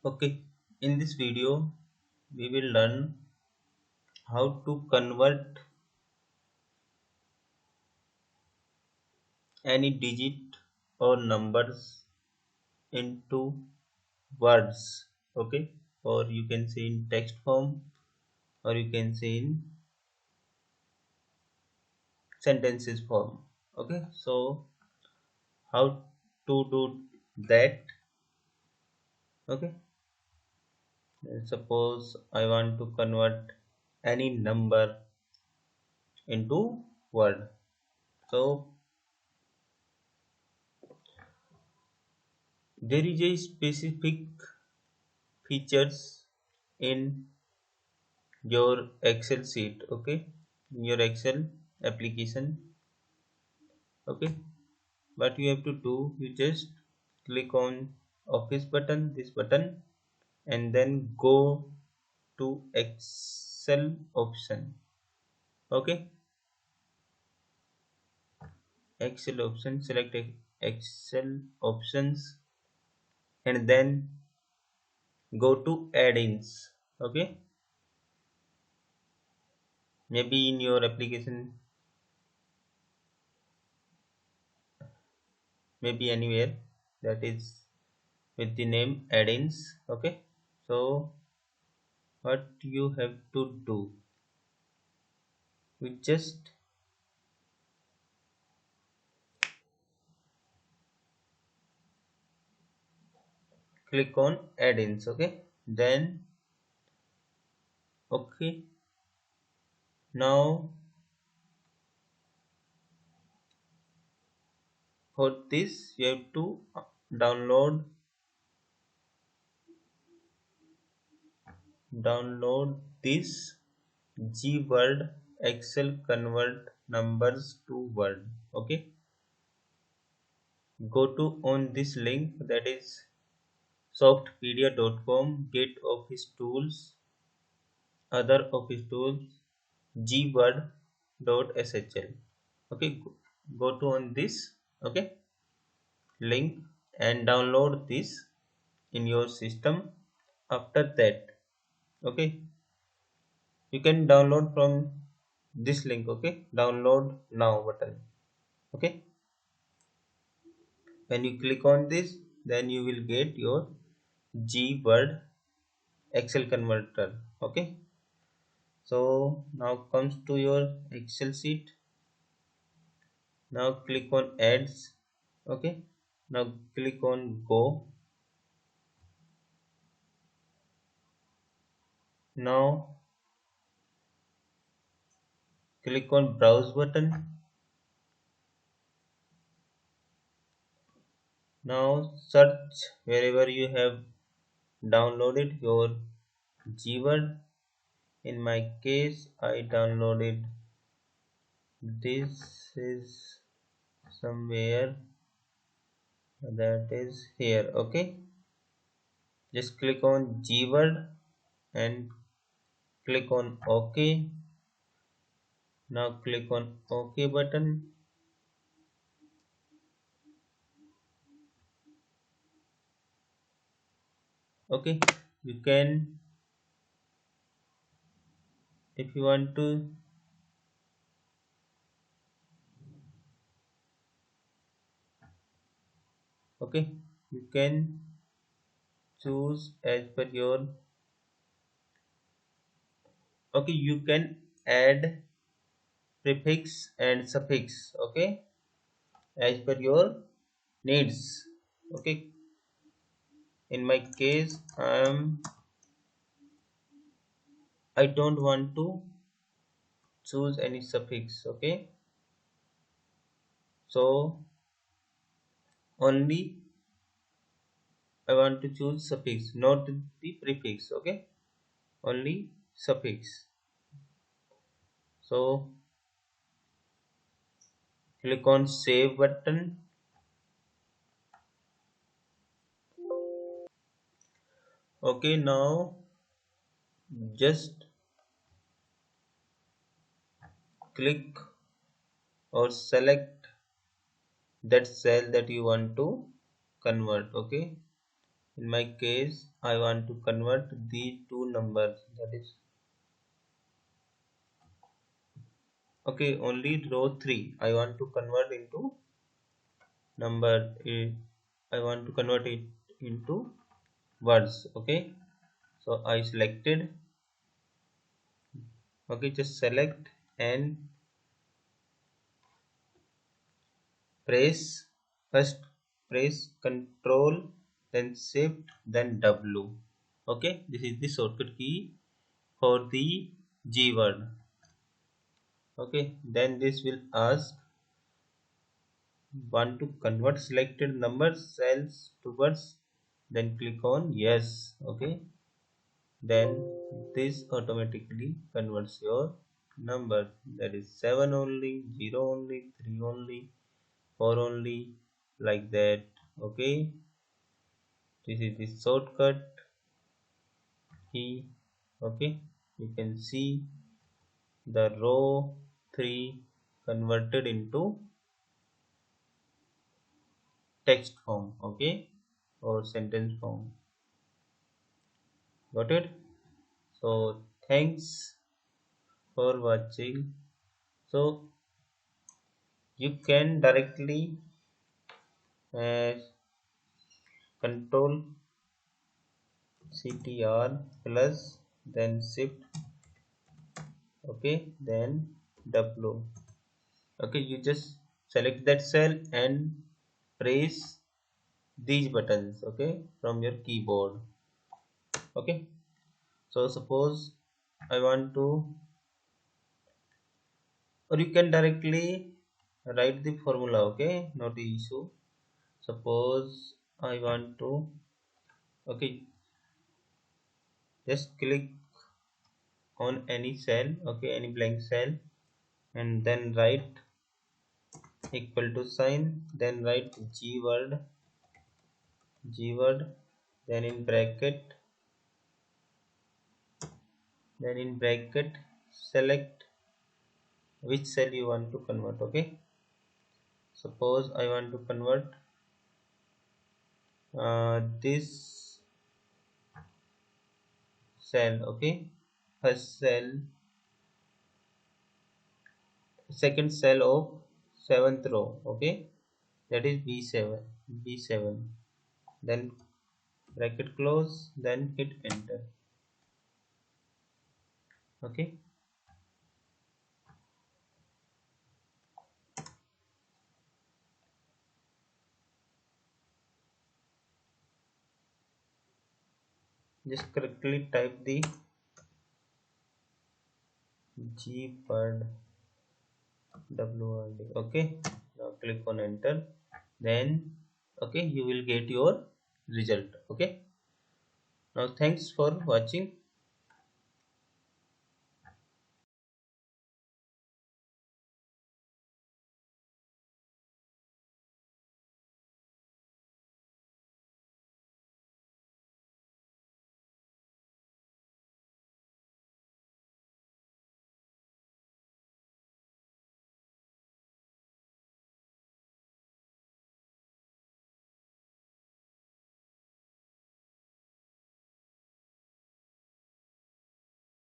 Okay, in this video, we will learn how to convert any digit or numbers into words. Okay, or you can say in text form, or you can say in sentences form. Okay, so how to do that? Okay, suppose I want to convert any number into word. So there is a specific features in your excel sheet, okay, in your excel application. Okay, what you have to do, you just click on office button, this button, and then go to excel option. Okay, excel option, select excel options, and then go to add-ins. Okay, maybe in your application, maybe anywhere, that is with the name add-ins. Okay, so what you have to do, you just click on add-ins. Okay, then okay, now for this you have to download download this gword excel convert numbers to word. Okay, go to on this link, that is softpedia.com, get office tools, other office tools, gword.shl. Okay, go to on this, okay, link, and download this in your system. After that, okay, you can download from this link. Okay, download now button. Okay, when you click on this, then you will get your gword excel converter. Okay, so now comes to your excel sheet. Now click on ads. Okay, now click on go. Now click on browse button. Now search wherever you have downloaded your gword. In my case, I downloaded this, is somewhere, that is here. Okay, just click on gword and click on ok. Now click on ok button. Okay, you can, if you want to, okay, you can choose as per your, okay, you can add prefix and suffix. Okay, as per your needs. Okay, in my case, I don't want to choose any suffix. Okay, so only I want to choose suffix, not the prefix. Okay, only suffix. So click on save button. Okay, now just click or select that cell that you want to convert. Okay, In my case, I want to convert these two numbers. That is okay. Only row 3. I want to convert into number. I want to convert it into words. Okay. So I selected. Okay. Just select and press first. Press Control, then Shift, then W. Okay. This is the shortcut key for the G word. Okay, then this will ask want to convert selected number cells to words, then click on yes. Okay, then this automatically converts your number, that is 7 only, 0 only, 3 only, 4 only, like that. Okay, this is the shortcut key. Okay, you can see the row 3 converted into text form. Okay, or sentence form. Got it? So thanks for watching. So you can directly uh, control ctr plus then shift. Okay, then w. Okay, you just select that cell and press these buttons, okay, from your keyboard. Okay, so suppose I want to, or you can directly write the formula. Okay, not the issue. Suppose I want to, okay, just click on any cell, okay, any blank cell, and then write equal to sign, then write g word, then in bracket, select which cell you want to convert. Okay, suppose I want to convert this cell. Okay, first cell, second cell of seventh row. Okay, that is b7, then bracket close, then hit enter. Okay, just correctly type the G word word. Okay, now click on enter, then okay, you will get your result. Okay, now thanks for watching.